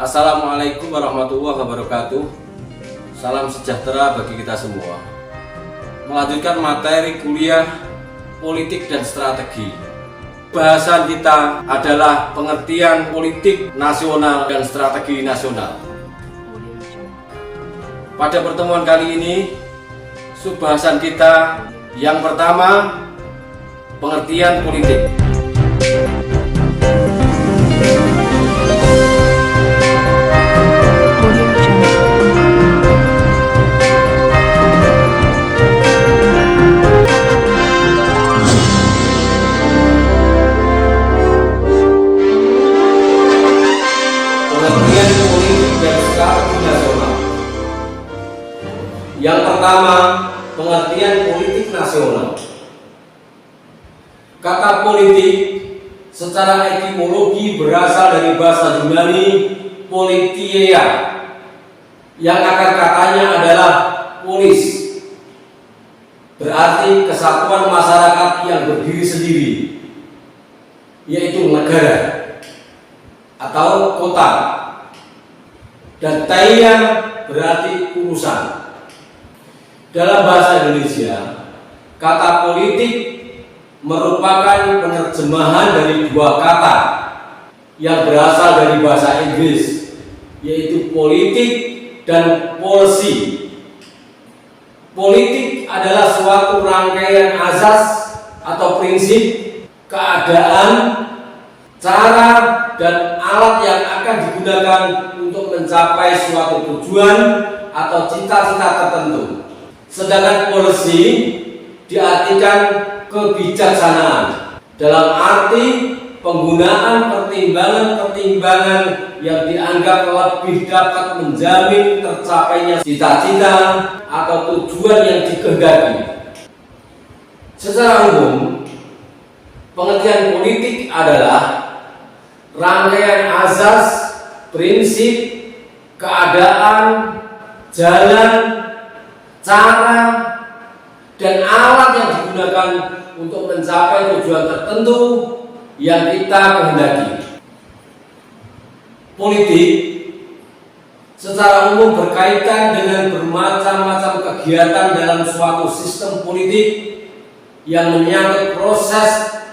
Assalamualaikum warahmatullahi wabarakatuh. Salam sejahtera bagi kita semua. Melanjutkan materi kuliah politik dan strategi. Bahasan kita adalah pengertian politik nasional dan strategi nasional. Pada pertemuan kali ini, subbahasan kita yang pertama, pengertian politik. Yang pertama, pengertian politik nasional. Kata politik secara etimologi berasal dari bahasa Yunani politeia, yang akar katanya adalah polis, berarti kesatuan masyarakat yang berdiri sendiri, yaitu negara atau kota, dan teia berarti urusan. Dalam bahasa Indonesia, kata politik merupakan penerjemahan dari dua kata yang berasal dari bahasa Inggris, yaitu politik dan policy. Politik adalah suatu rangkaian azas atau prinsip, keadaan, cara, dan alat yang akan digunakan untuk mencapai suatu tujuan atau cita-cita tertentu. Sedangkan policy diartikan kebijaksanaan dalam arti penggunaan pertimbangan-pertimbangan yang dianggap lebih dapat menjamin tercapainya cita-cita atau tujuan yang dikehendaki. Secara umum, pengertian politik adalah rangkaian azas, prinsip, keadaan, jalan, cara, dan alat yang digunakan untuk mencapai tujuan tertentu yang kita kehendaki. Politik secara umum berkaitan dengan bermacam-macam kegiatan dalam suatu sistem politik yang menyangkut proses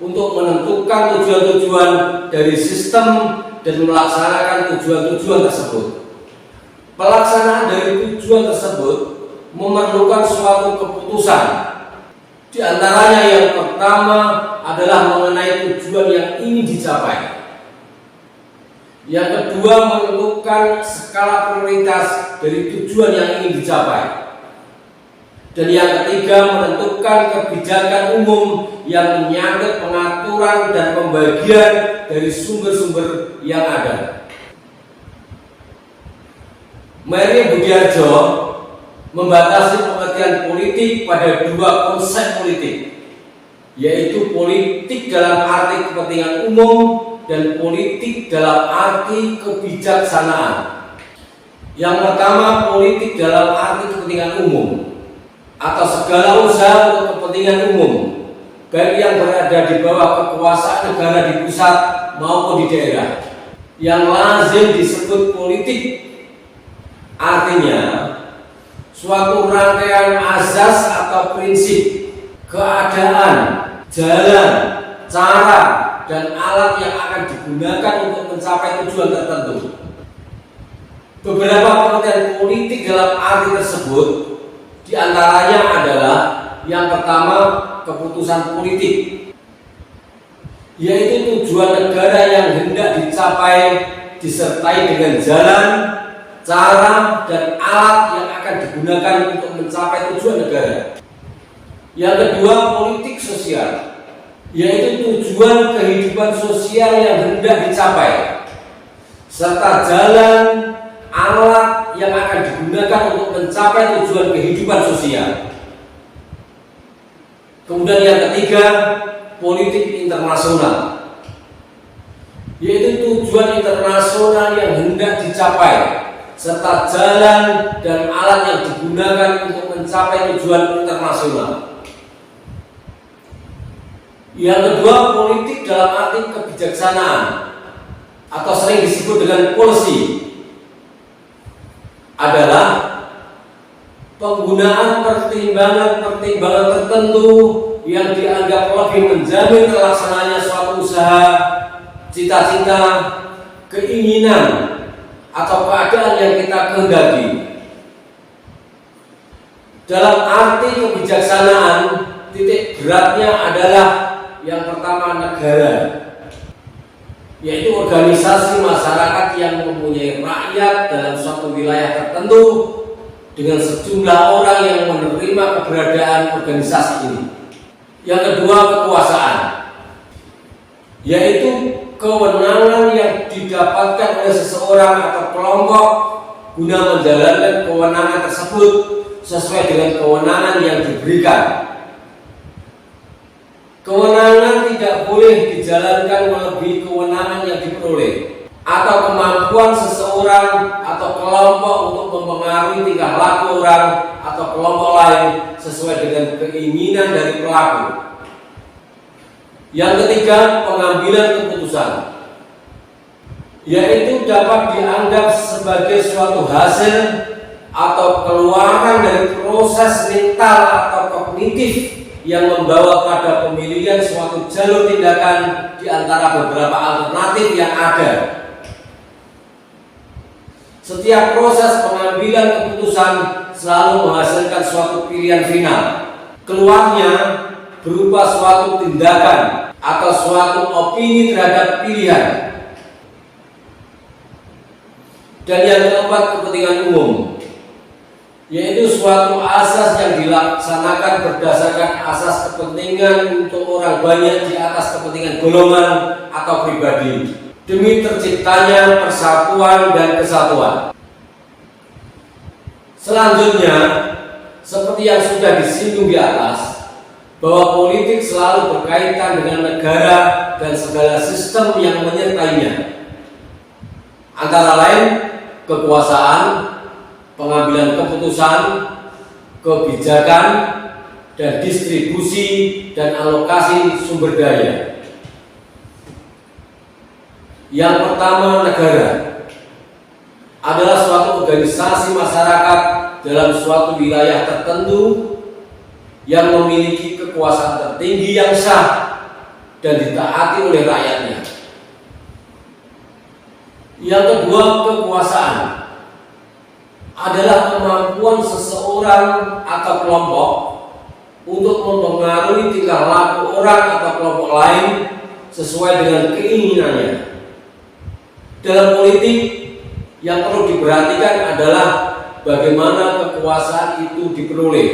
untuk menentukan tujuan-tujuan dari sistem dan melaksanakan tujuan-tujuan tersebut. Pelaksanaan dari tujuan tersebut memerlukan suatu keputusan. Di antaranya yang pertama adalah mengenai tujuan yang ingin dicapai. Yang kedua, menentukan skala prioritas dari tujuan yang ingin dicapai. Dan yang ketiga, menentukan kebijakan umum yang menyangkut pengaturan dan pembagian dari sumber-sumber yang ada. Mary Budiarjo membatasi pengertian politik pada dua konsep politik, yaitu politik dalam arti kepentingan umum dan politik dalam arti kebijaksanaan. Yang pertama, politik dalam arti kepentingan umum atau segala usaha untuk kepentingan umum, baik yang berada di bawah kekuasaan negara di pusat maupun di daerah, yang lazim disebut politik. Artinya, suatu rangkaian azas atau prinsip, keadaan, jalan, cara, dan alat yang akan digunakan untuk mencapai tujuan tertentu. Beberapa pengertian politik dalam arti tersebut diantaranya adalah yang pertama, keputusan politik, yaitu tujuan negara yang hendak dicapai disertai dengan jalan, cara, dan alat yang akan digunakan untuk mencapai tujuan negara. Yang kedua, politik sosial, yaitu tujuan kehidupan sosial yang hendak dicapai, serta jalan, alat yang akan digunakan untuk mencapai tujuan kehidupan sosial. Kemudian yang ketiga, politik internasional, yaitu tujuan internasional yang hendak dicapai, serta jalan dan alat yang digunakan untuk mencapai tujuan internasional. Yang kedua, politik dalam arti kebijaksanaan atau sering disebut dengan policy adalah penggunaan pertimbangan tertentu yang dianggap lebih menjamin terlaksananya suatu usaha, cita-cita, keinginan, atau keadaan yang kita kehendaki. Dalam arti kebijaksanaan, titik beratnya adalah yang pertama negara, yaitu organisasi masyarakat yang mempunyai rakyat dalam suatu wilayah tertentu dengan sejumlah orang yang menerima keberadaan organisasi ini. Yang kedua, kekuasaan, yaitu kewenangan yang didapatkan oleh seseorang atau kelompok guna menjalankan kewenangan tersebut sesuai dengan kewenangan yang diberikan. Kewenangan tidak boleh dijalankan melebihi kewenangan yang diperoleh, atau kemampuan seseorang atau kelompok untuk mempengaruhi tingkah laku orang atau kelompok lain sesuai dengan keinginan dari pelaku. Yang ketiga, pengambilan keputusan, yaitu dapat dianggap sebagai suatu hasil atau keluaran dari proses mental atau kognitif yang membawa pada pemilihan suatu jalur tindakan di antara beberapa alternatif yang ada. Setiap proses pengambilan keputusan selalu menghasilkan suatu pilihan final. Keluarnya berupa suatu tindakan atau suatu opini terhadap pilihan. Dan yang keempat, kepentingan umum, yaitu suatu asas yang dilaksanakan berdasarkan asas kepentingan untuk orang banyak di atas kepentingan golongan atau pribadi, demi terciptanya persatuan dan kesatuan. Selanjutnya, seperti yang sudah disinggung di atas, bahwa politik selalu berkaitan dengan negara dan segala sistem yang menyertainya, antara lain kekuasaan, pengambilan keputusan, kebijakan, dan distribusi dan alokasi sumber daya. Yang pertama, negara adalah suatu organisasi masyarakat dalam suatu wilayah tertentu yang memiliki kekuasaan tertinggi yang sah dan ditaati oleh rakyatnya. Yang kedua, kekuasaan adalah kemampuan seseorang atau kelompok untuk mempengaruhi tingkah laku orang atau kelompok lain sesuai dengan keinginannya. Dalam politik, yang perlu diperhatikan adalah bagaimana kekuasaan itu diperoleh,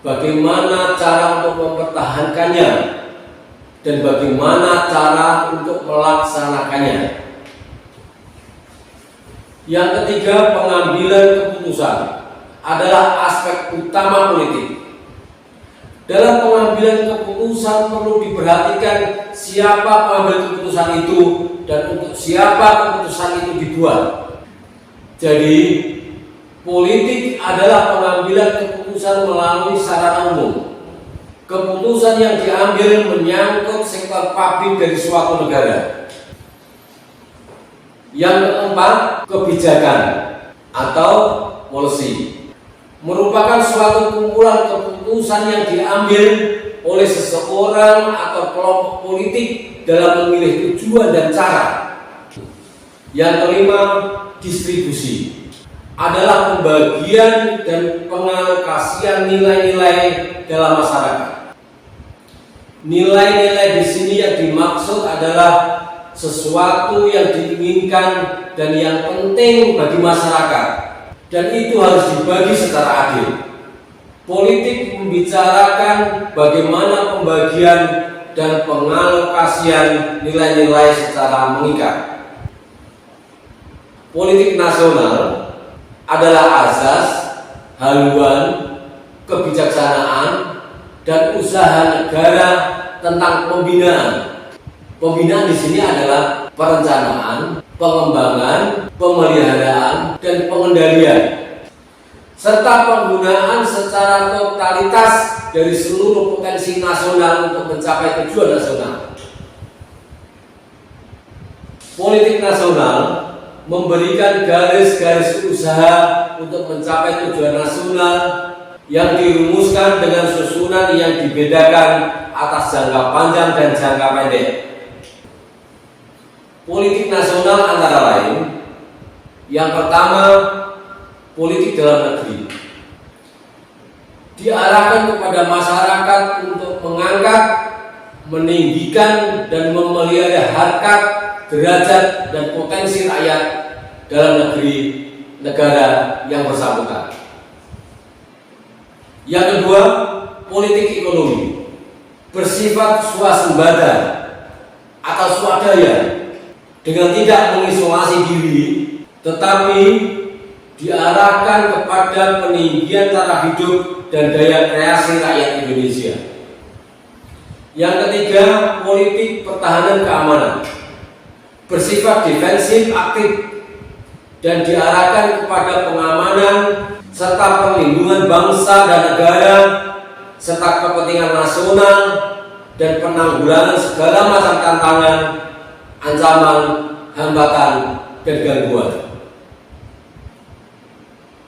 bagaimana cara untuk mempertahankannya, dan bagaimana cara untuk melaksanakannya. Yang ketiga, pengambilan keputusan adalah aspek utama politik. Dalam pengambilan keputusan perlu diperhatikan siapa pengambil keputusan itu dan untuk siapa keputusan itu dibuat. Jadi, politik adalah pengambilan keputusan melalui sarana umum. Keputusan yang diambil menyangkut sektor publik dari suatu negara. Yang keempat, kebijakan atau policy merupakan suatu kumpulan keputusan yang diambil oleh seseorang atau kelompok politik dalam memilih tujuan dan cara. Yang kelima, distribusi adalah pembagian dan pengalokasian nilai-nilai dalam masyarakat. Nilai-nilai di sini yang dimaksud adalah sesuatu yang diinginkan dan yang penting bagi masyarakat, dan itu harus dibagi secara adil. Politik membicarakan bagaimana pembagian dan pengalokasian nilai-nilai secara mengikat. Politik nasional adalah azas, haluan, kebijaksanaan, dan usaha negara tentang pembinaan. Pembinaan di sini adalah perencanaan, pengembangan, pemeliharaan, dan pengendalian, serta penggunaan secara totalitas dari seluruh potensi nasional untuk mencapai tujuan nasional. Politik nasional memberikan garis-garis usaha untuk mencapai tujuan nasional yang dirumuskan dengan susunan yang dibedakan atas jangka panjang dan jangka pendek. Politik nasional antara lain, yang pertama, politik dalam negeri. Diarahkan kepada masyarakat untuk mengangkat, meninggikan, dan memelihara harkat, derajat, dan potensi rakyat dalam negeri negara yang bersangkutan. Yang kedua, politik ekonomi bersifat swasembada atau swadaya dengan tidak mengisolasi diri, tetapi diarahkan kepada peninggian taraf hidup dan daya kreasi rakyat Indonesia. Yang ketiga, politik pertahanan keamanan bersifat defensif aktif dan diarahkan kepada pengamanan serta perlindungan bangsa dan negara serta kepentingan nasional dan penanggulangan segala macam tantangan, ancaman, hambatan, dan gangguan.